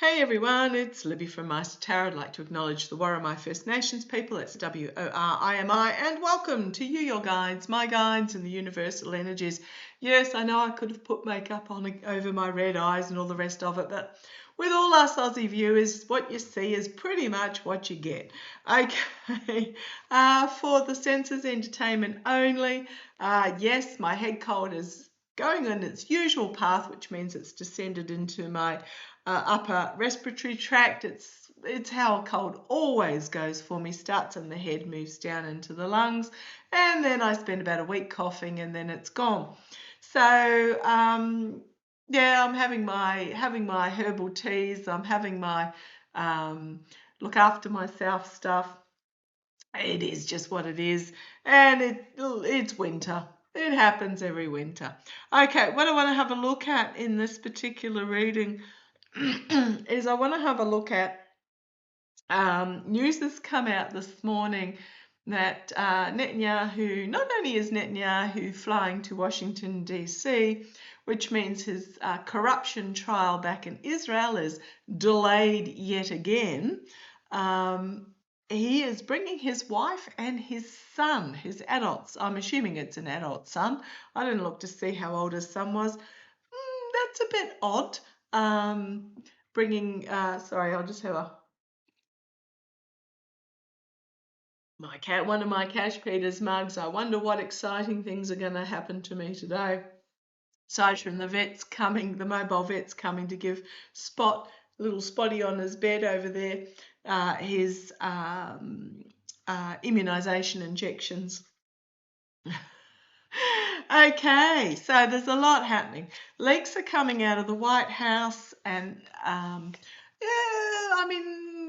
Hey everyone, it's Libby from maighstirtarot. I'd like to acknowledge the Worimi First Nations people, that's W-O-R-I-M-I, and welcome to you, your guides, my guides, and the universal energies. Yes, I know I could have put makeup on over my red eyes and all the rest of it, but with all us Aussie viewers, what you see is pretty much what you get. Okay, for the senses entertainment only, yes, my head cold is going on its usual path, which means it's descended into my upper respiratory tract. It's how a cold always goes for me. Starts in the head, moves down into the lungs, and then I spend about a week coughing, and then it's gone. So yeah, I'm having my herbal teas. I'm having my look after myself stuff. It is just what it is, and it's winter. It happens every winter. Okay, what I want to have a look at in this particular reading is I want to have a look at news that's come out this morning that Netanyahu, not only is Netanyahu flying to Washington, D.C., which means his corruption trial back in Israel is delayed yet again, he is bringing his wife and his son, his adults. I'm assuming it's an adult son. I didn't look to see how old his son was. That's a bit odd. Bringing, sorry, I'll just have one of my Cash Peters mugs. I wonder what exciting things are going to happen to me today. Aside from the vets coming, the mobile vets coming to give little Spotty on his bed over there, his immunisation injections. Okay, so there's a lot happening. Leaks are coming out of the White House, and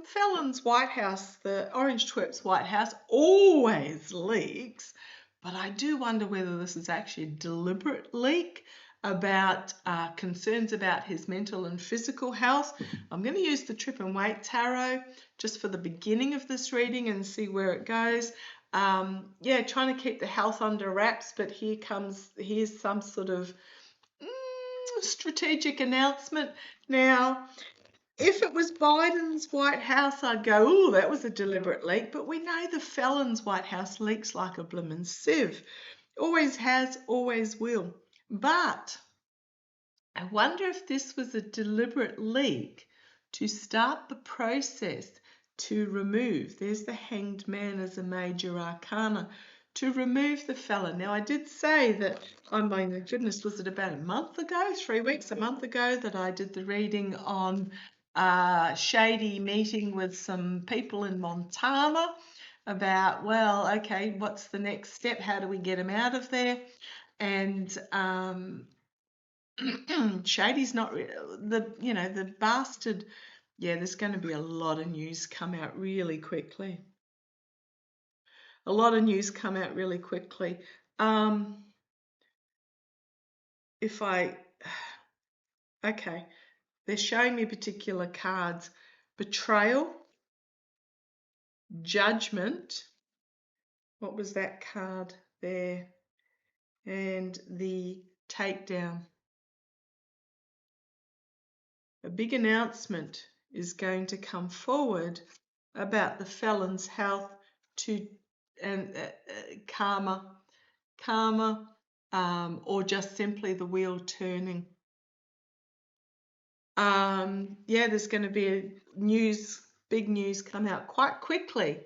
Fallon's White House, the Orange Twerp's White House, always leaks. But I do wonder whether this is actually a deliberate leak about concerns about his mental and physical health. I'm going to use the Trip and Wait Tarot just for the beginning of this reading and see where it goes. Yeah, trying to keep the health under wraps, but here's some sort of strategic announcement. Now, if it was Biden's White House, I'd go, oh, that was a deliberate leak. But we know the Fallon's White House leaks like a bloomin' sieve. Always has, always will. But I wonder if this was a deliberate leak to start the process to remove, there's the Hanged Man as a major arcana, to remove the Fallon. Now, I did say that, oh my goodness, was it about a month ago, 3 weeks, a month ago, that I did the reading on shady meeting with some people in Montana about, well, okay, what's the next step? How do we get him out of there? And Shady's not the bastard. Yeah, there's going to be a lot of news come out really quickly. A lot of news come out really quickly. Okay, they're showing me particular cards: betrayal, judgment. What was that card there? And the takedown. A big announcement is going to come forward about the Fallon's health and karma, or just simply the wheel turning. Yeah, there's going to be big news come out quite quickly.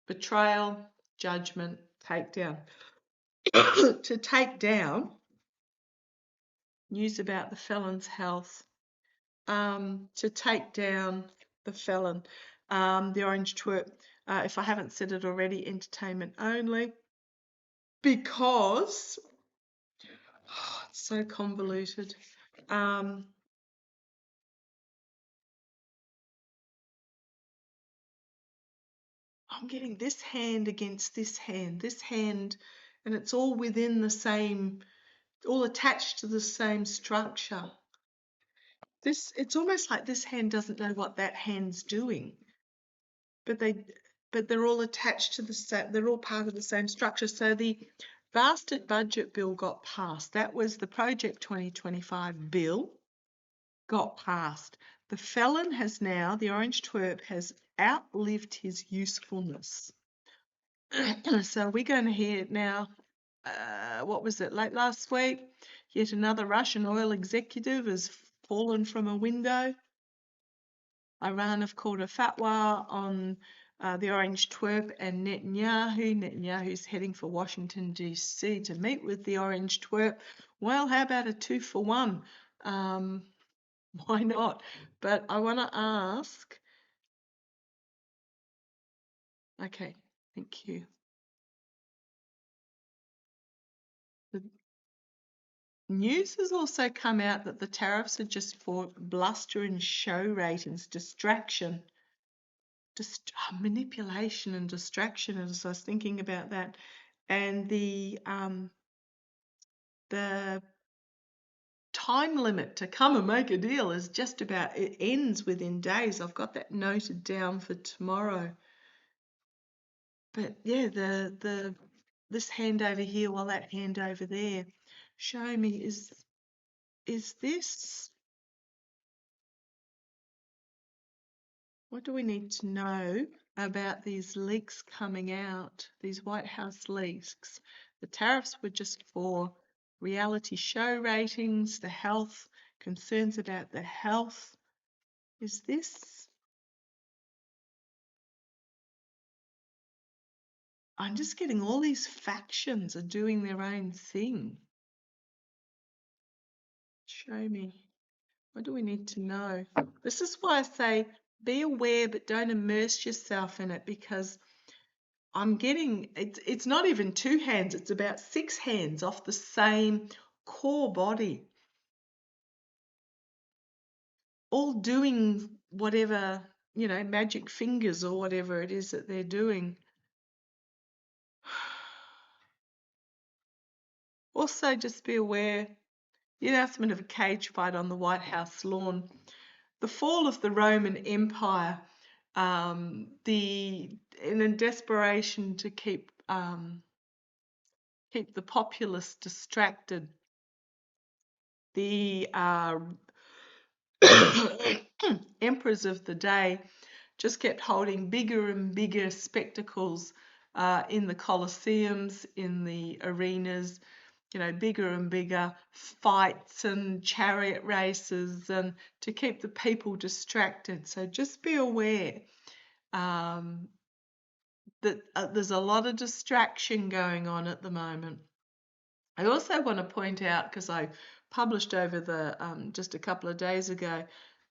Betrayal, judgment, takedown. To take down, news about the Fallon's health. To take down the Fallon, the Orange Twerp. If I haven't said it already, entertainment only, because it's so convoluted. I'm getting this hand against this hand, and it's all within the same, all attached to the same structure. It's almost like this hand doesn't know what that hand's doing, but they're all attached to the same, they're all part of the same structure. So the Bastard Budget Bill got passed. That was the Project 2025 bill. got passed. The felon has now, the orange twerp has outlived his usefulness. So we're going to hear now, what was it, late last week? Yet another Russian oil executive has fallen from a window. Iran have called a fatwa on the orange twerp and Netanyahu. Netanyahu's heading for Washington, D.C. to meet with the orange twerp. Well, how about a 2-for-1? Why not? But I want to ask. Okay, thank you. The news has also come out that the tariffs are just for bluster and show ratings, distraction, manipulation and distraction. As I was thinking about that, and the time limit to come and make a deal is just about, it ends within days. I've got that noted down for tomorrow. But yeah, this hand over here while that hand over there. Show me, is this, what do we need to know about these leaks coming out, these White House leaks? The tariffs were just for reality show ratings, the health, concerns about the health. Is this, I'm just getting all these factions are doing their own thing. Show me. What do we need to know? This is why I say be aware, but don't immerse yourself in it, because I'm getting, it's not even two hands, it's about 6 hands off the same core body, all doing whatever, magic fingers or whatever it is that they're doing. Also, just be aware, the announcement of a cage fight on the White House lawn, the fall of the Roman Empire, in a desperation to keep the populace distracted, the emperors of the day just kept holding bigger and bigger spectacles in the colosseums, in the arenas, bigger and bigger fights and chariot races, and to keep the people distracted. So just be aware that there's a lot of distraction going on at the moment. I also want to point out, because I published over the just a couple of days ago,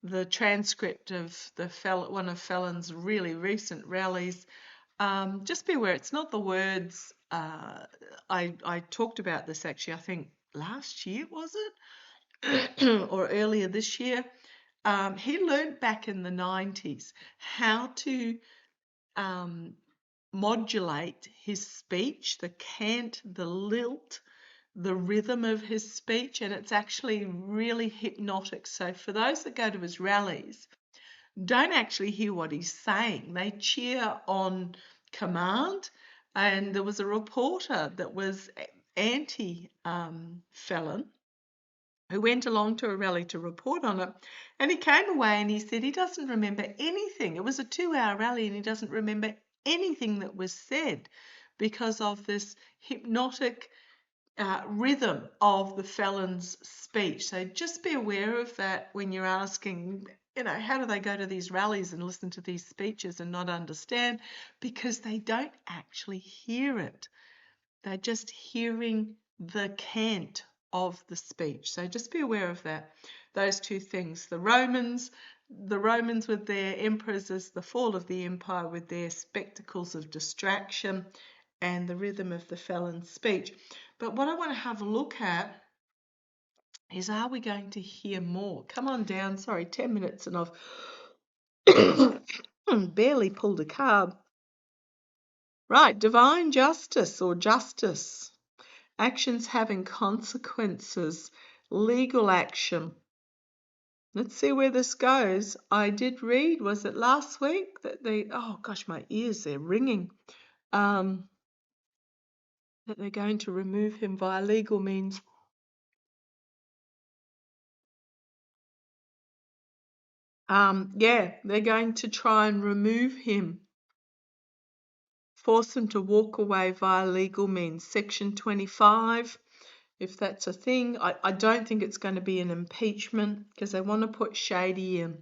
the transcript of one of Fallon's really recent rallies. Just be aware, it's not the words. I talked about this actually, I think last year, was it? Or earlier this year. He learned back in the 90s how to modulate his speech, the cant, the lilt, the rhythm of his speech, and it's actually really hypnotic. So for those that go to his rallies, don't actually hear what he's saying. They cheer on command. And there was a reporter that was anti-Fallon who went along to a rally to report on it, and he came away and he said he doesn't remember anything. It was a 2-hour rally and he doesn't remember anything that was said because of this hypnotic rhythm of the Fallon's speech. So just be aware of that when you're asking, how do they go to these rallies and listen to these speeches and not understand? Because they don't actually hear it. They're just hearing the cant of the speech. So just be aware of that. Those two things. The Romans with their emperors as the fall of the empire with their spectacles of distraction, and the rhythm of the Fallon's speech. But what I want to have a look at is, are we going to hear more? Come on down. Sorry, 10 minutes and I've barely pulled a card. Right, divine justice or justice. Actions having consequences. Legal action. Let's see where this goes. I did read, was it last week, that oh gosh, my ears, they're ringing. That they're going to remove him via legal means. Yeah, they're going to try and remove him, force him to walk away via legal means. Section 25, if that's a thing. I don't think it's going to be an impeachment because they want to put Shady in.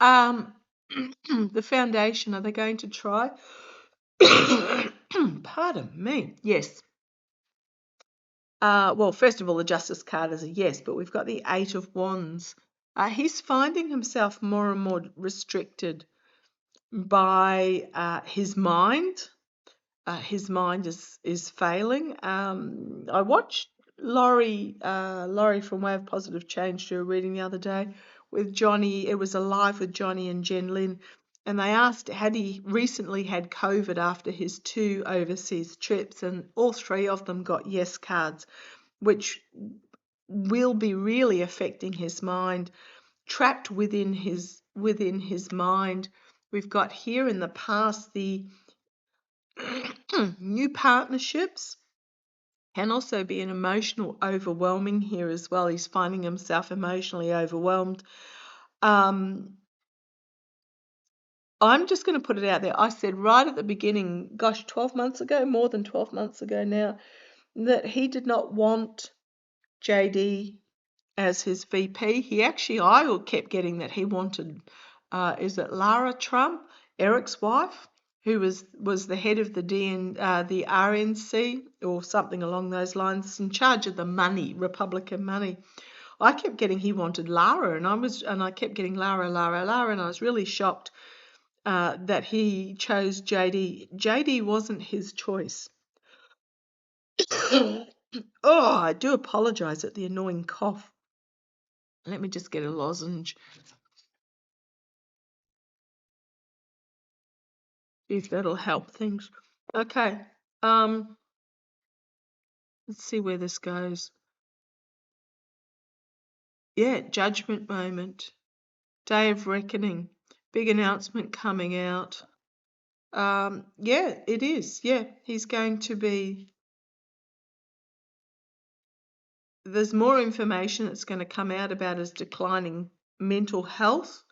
The foundation, are they going to try? Pardon me. Yes. Well, first of all, the Justice card is a yes, but we've got the Eight of Wands. He's finding himself more and more restricted by his mind. His mind is failing. I watched Laurie from Way of Positive Change do a reading the other day with Johnny. It was a live with Johnny and Jen Lynn, and they asked had he recently had COVID after his 2 overseas trips, and all 3 of them got yes cards, which will be really affecting his mind, trapped within his mind. We've got here in the past the new partnerships can also be an emotional overwhelming here as well. He's finding himself emotionally overwhelmed. I'm just going to put it out there. I said right at the beginning, gosh, 12 months ago, more than 12 months ago now, that he did not want JD as his VP. I kept getting that he wanted, is it Lara Trump, Eric's wife, who was the head of the the RNC or something along those lines, in charge of the money, Republican money. I kept getting he wanted Lara, and I kept getting Lara, and I was really shocked that he chose JD. JD wasn't his choice. Oh, I do apologize at the annoying cough. Let me just get a lozenge. If that'll help things. Okay. Let's see where this goes. Yeah, judgment moment. Day of reckoning. Big announcement coming out. Yeah, it is. Yeah, he's going to be. There's more information that's going to come out about his declining mental health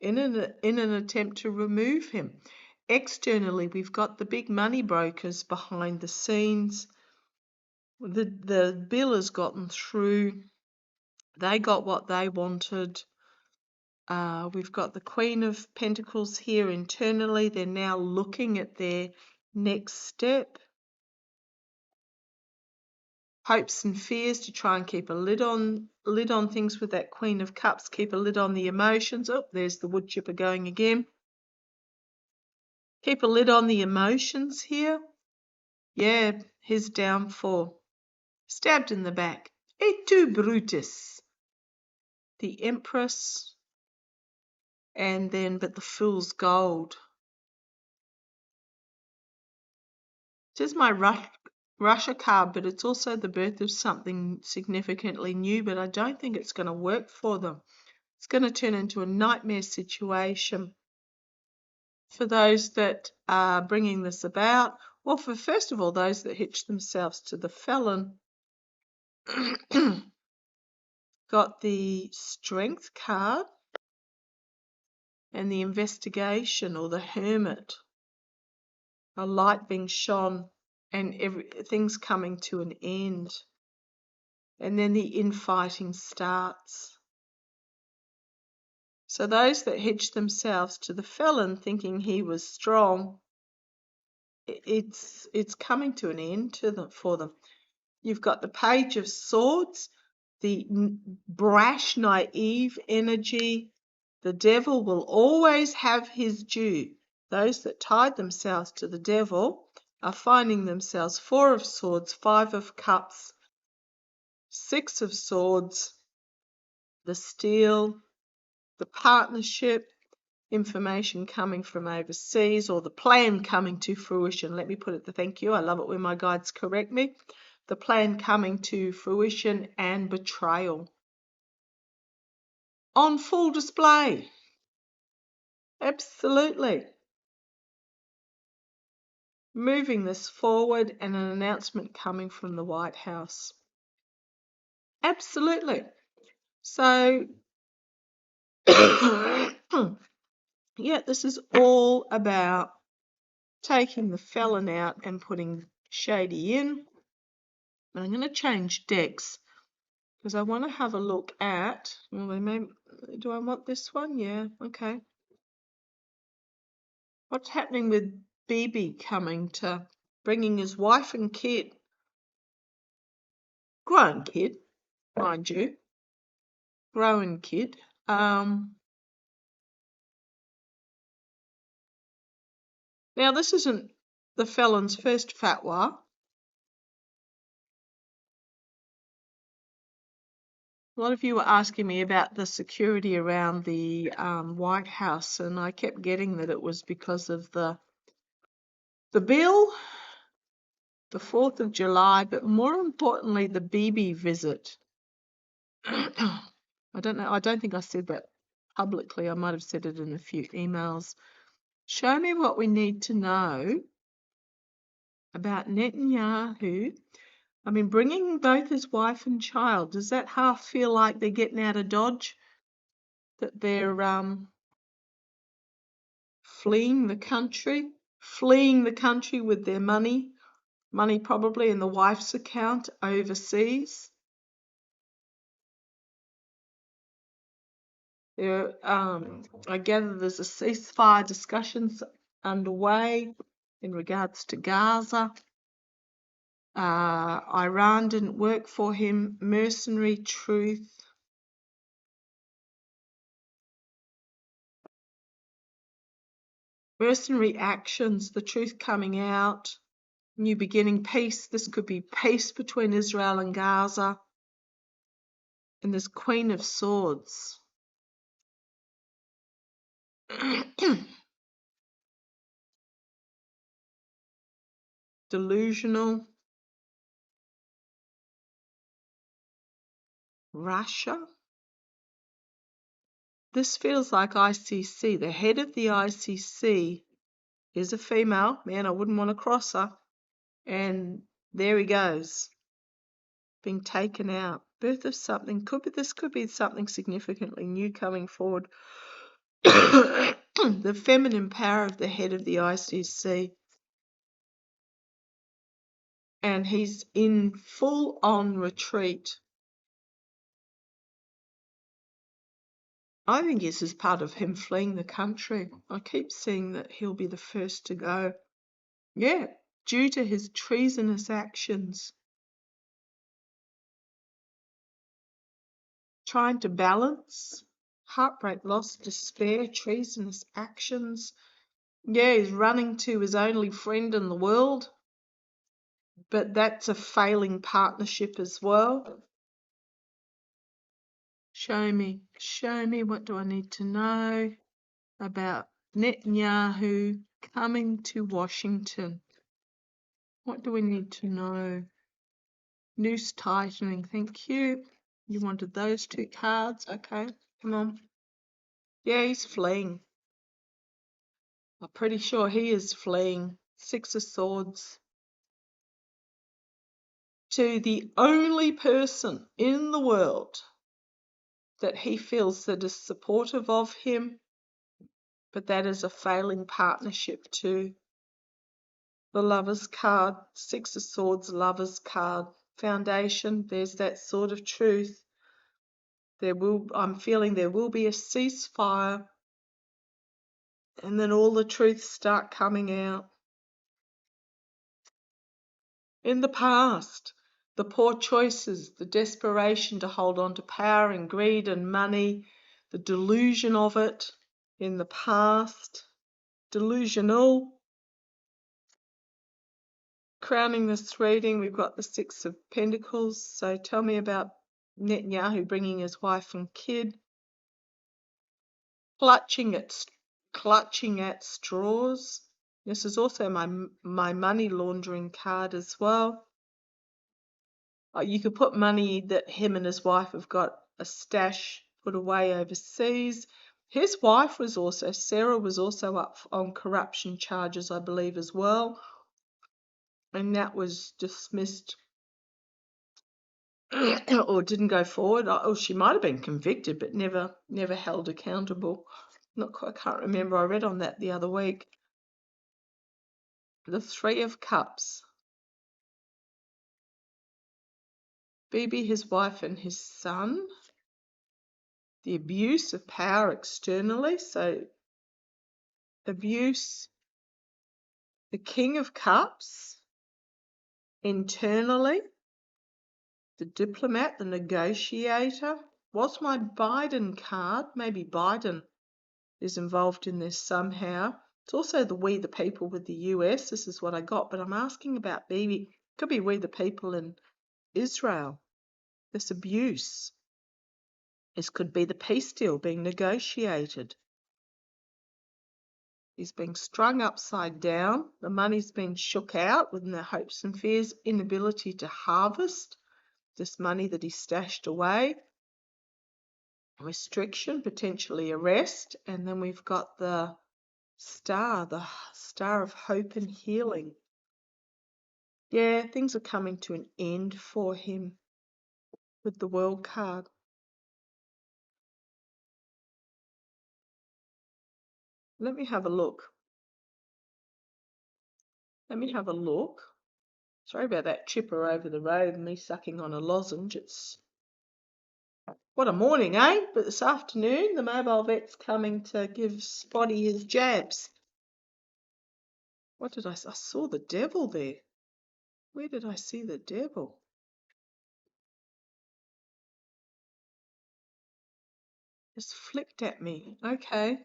in an attempt to remove him. Externally, we've got the big money brokers behind the scenes. The bill has gotten through. They got what they wanted. We've got the Queen of Pentacles here internally. They're now looking at their next step. Hopes and fears to try and keep a lid on things with that Queen of Cups. Keep a lid on the emotions. Oh, there's the wood chipper going again. Keep a lid on the emotions here. Yeah, his downfall. Stabbed in the back. Et tu, Brutus. The Empress. And then, but the Fool's Gold. It is my Russia card, but it's also the birth of something significantly new, but I don't think it's going to work for them. It's going to turn into a nightmare situation for those that are bringing this about. Well, for first of all, those that hitch themselves to the felon. Got the Strength card and the Investigation or the Hermit. A light being shone and everything's coming to an end. And then the infighting starts. So those that hitched themselves to the felon thinking he was strong, it's coming to an end for them. You've got the Page of Swords, the brash, naive energy. The devil will always have his due. Those that tied themselves to the devil are finding themselves 4 of Swords, 5 of Cups, 6 of Swords, the Steel, the partnership, information coming from overseas, or the plan coming to fruition. Let me put it, thank you. I love it when my guides correct me. The plan coming to fruition and betrayal. On full display. Absolutely. Moving this forward and an announcement coming from the White House. Absolutely. So Yeah, this is all about taking the felon out and putting Shady in. And I'm going to change decks because I want to have a look at, well, do I want this one? Yeah, okay. What's happening with Bibi coming to bringing his wife and kid, grown kid, mind you, grown kid. Now, this isn't the felon's first fatwa. A lot of you were asking me about the security around the White House, and I kept getting that it was because of the bill, the 4th of July, but more importantly, the Bibi visit. I don't know. I don't think I said that publicly. I might have said it in a few emails. Show me what we need to know about Netanyahu. I mean, bringing both his wife and child, does that half feel like they're getting out of Dodge? That they're fleeing the country with their money probably in the wife's account overseas? There, I gather there's a ceasefire discussions underway in regards to Gaza. Iran didn't work for him. Mercenary truth. Mercenary actions, the truth coming out. New beginning, peace. This could be peace between Israel and Gaza. And this Queen of Swords. Delusional. Russia. This feels like ICC. The head of the ICC is a female. Man, I wouldn't want to cross her. And there he goes, being taken out. Birth of something. This could be something significantly new coming forward. The feminine power of the head of the ICC. And he's in full-on retreat. I think this is part of him fleeing the country. I keep seeing that he'll be the first to go. Yeah, due to his treasonous actions. Trying to balance heartbreak, loss, despair, treasonous actions. Yeah, he's running to his only friend in the world. But that's a failing partnership as well. Show me, what do I need to know about Netanyahu coming to Washington? What do we need to know? Noose tightening, thank you. You wanted those two cards, okay, come on. Yeah, he's fleeing. I'm pretty sure he is fleeing. 6 of Swords. To the only person in the world that he feels that is supportive of him, but that is a failing partnership too. The Lover's card, 6 of Swords, Lover's card, Foundation, there's that sort of truth. I'm feeling there will be a ceasefire, and then all the truths start coming out. In the past, the poor choices, the desperation to hold on to power and greed and money, the delusion of it in the past, delusional. Crowning this reading, we've got the 6 of Pentacles. So tell me about Netanyahu bringing his wife and kid. Clutching at straws. This is also my money laundering card as well. You could put money that him and his wife have got a stash put away overseas. His wife was also, Sarah was also up on corruption charges, I believe, as well. And that was dismissed or didn't go forward. Or she might have been convicted, but never held accountable. Not quite, I can't remember. I read on that the other week. The Three of Cups. Bibi, his wife, and his son. The abuse of power externally. So abuse. The King of Cups. Internally. The diplomat, the negotiator. What's my Biden card? Maybe Biden is involved in this somehow. It's also the we the people with the US. This is what I got, but I'm asking about Bibi. Could be we the people in Israel. This abuse. This could be the peace deal being negotiated. He's being strung upside down. The money's been shook out within their hopes and fears, inability to harvest this money that he stashed away. Restriction, potentially arrest, and then we've got the star of hope and healing. Yeah, things are coming to an end for him with the World card. Let me have a look. Sorry about that chipper over the road and me sucking on a lozenge. It's what a morning, eh? But this afternoon, the mobile vet's coming to give Spotty his jabs. What did I saw the devil there. Where did I see the devil? Just flicked at me. Okay.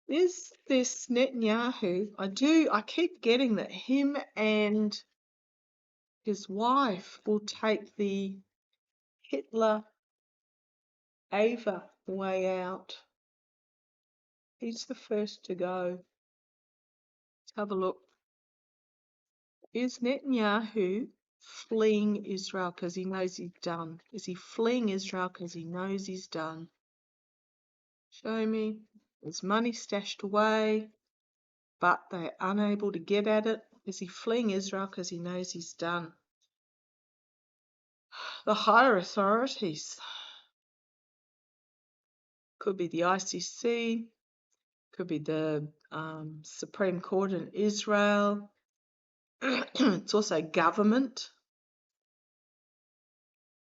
Is this Netanyahu? I keep getting that him and his wife will take the Hitler Ava way out. He's the first to go. Let's have a look. Is Netanyahu fleeing Israel because he knows he's done? Is he fleeing Israel because he knows he's done? Show me. There's money stashed away, but they're unable to get at it. Is he fleeing Israel because he knows he's done? The higher authorities. Could be the ICC, could be the Supreme Court in Israel. It's also government.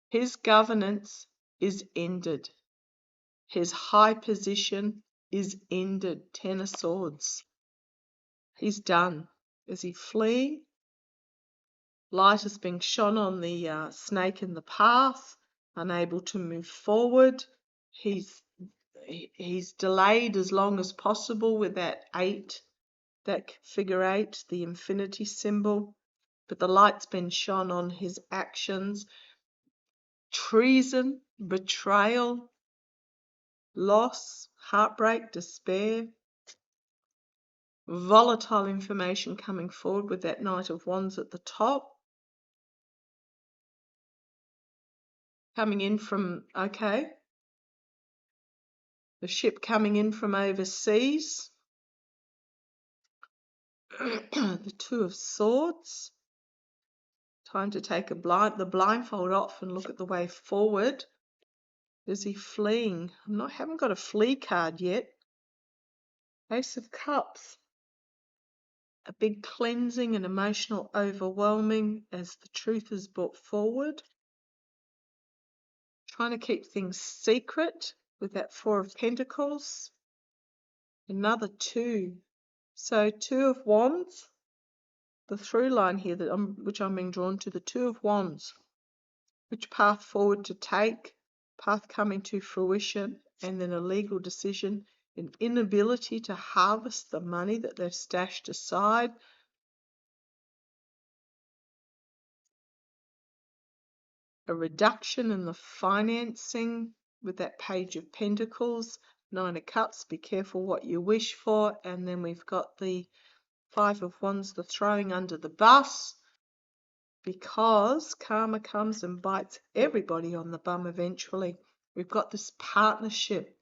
His governance is ended. His high position is ended. Ten of Swords. He's done. Is he fleeing? Light is being shone on the snake in the path, unable to move forward. He's delayed as long as possible with that 8, that figure 8, the infinity symbol. But the light's been shone on his actions. Treason, betrayal, loss, heartbreak, despair. Volatile information coming forward with that Knight of Wands at the top. Coming in from, okay, the ship coming in from overseas. The Two of Swords. Time to take the blindfold off and look at the way forward. Is he fleeing? Haven't got a flee card yet. Ace of Cups. A big cleansing and emotional overwhelming as the truth is brought forward. Trying to keep things secret with that Four of Pentacles. Another 2. So 2 of Wands. The through line here which I'm being drawn to, the 2 of Wands. Which path forward to take, path coming to fruition, and then a legal decision, an inability to harvest the money that they've stashed aside. A reduction in the financing with that Page of Pentacles, 9 of Cups, be careful what you wish for, and then we've got the 5 of Wands, the throwing under the bus, because karma comes and bites everybody on the bum eventually. We've got this partnership.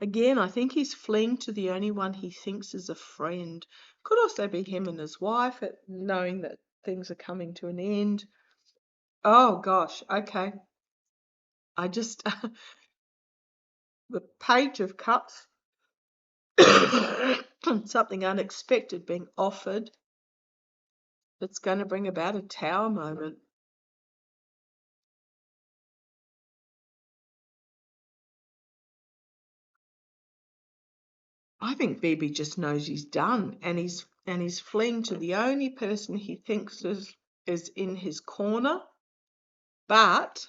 Again, I think he's fleeing to the only one he thinks is a friend. Could also be him and his wife, knowing that things are coming to an end. Oh gosh, okay. I just the Page of Cups, something unexpected being offered that's going to bring about a Tower moment. I think Bibi just knows he's done, and he's fleeing to the only person he thinks is in his corner. But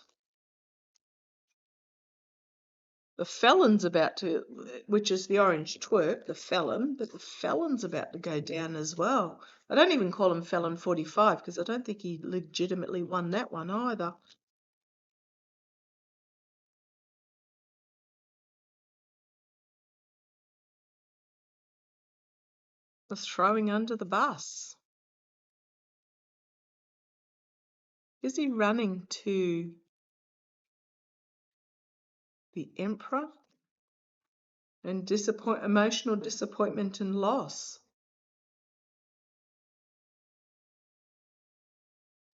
the felon's about to, which is the orange twerp, the felon, but the felon's about to go down as well. I don't even call him Felon 45 because I don't think he legitimately won that one either. The throwing under the bus. Is he running to the Emperor and emotional disappointment and loss?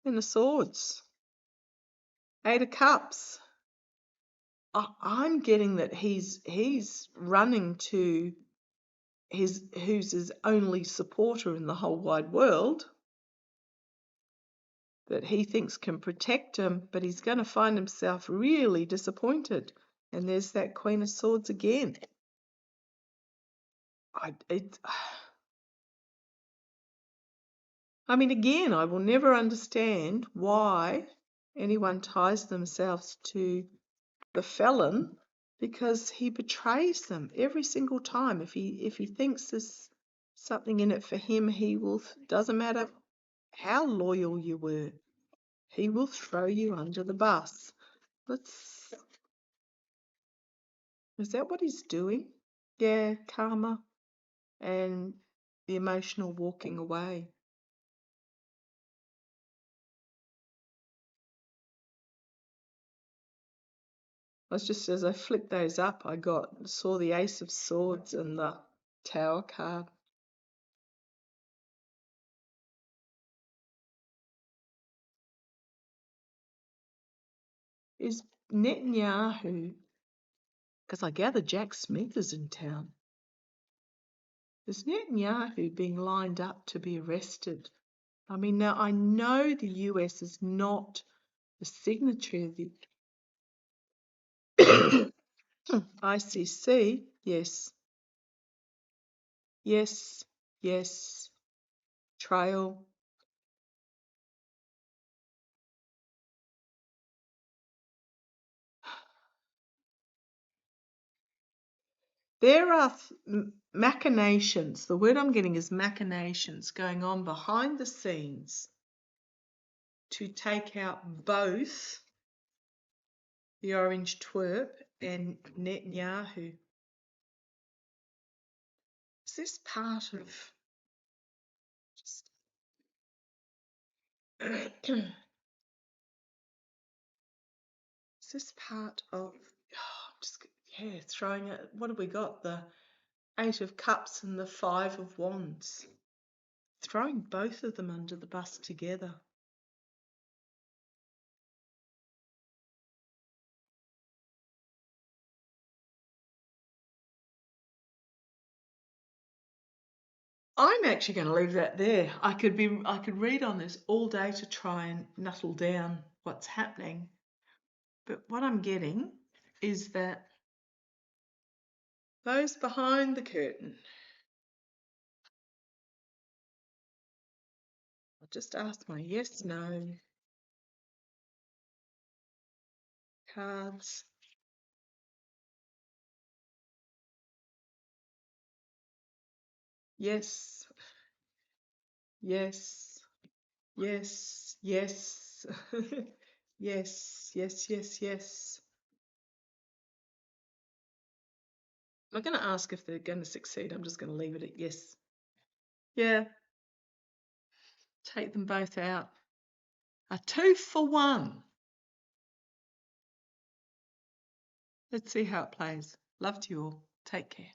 And the swords. 8 of Cups. I'm getting that he's running to who's his only supporter in the whole wide world, that he thinks can protect him, but he's going to find himself really disappointed. And there's that Queen of Swords again. I mean, again, I will never understand why anyone ties themselves to the felon, because he betrays them every single time. If he thinks there's something in it for him, he will, doesn't matter how loyal you were, he will throw you under the bus. Is that what he's doing? Yeah, karma and the emotional walking away. As I flipped those up, I saw the Ace of Swords and the Tower card. Is Netanyahu, because I gather Jack Smith is in town, is Netanyahu being lined up to be arrested? I mean, now I know the US is not the signatory of the ICC. Yes, yes, yes. Trail. There are machinations. The word I'm getting is machinations going on behind the scenes to take out both the orange twerp and Netanyahu. Is this part of just is this part of throwing it? What have we got? The 8 of Cups and the 5 of Wands. Throwing both of them under the bus together. I'm actually going to leave that there. I could read on this all day to try and knuckle down what's happening. But what I'm getting is that those behind the curtain, I'll just ask my yes, no cards. Yes, yes, yes, yes, yes, yes, yes, yes. I'm not going to ask if they're going to succeed. I'm just going to leave it at yes. Yeah. Take them both out. A 2 for 1. Let's see how it plays. Love to you all. Take care.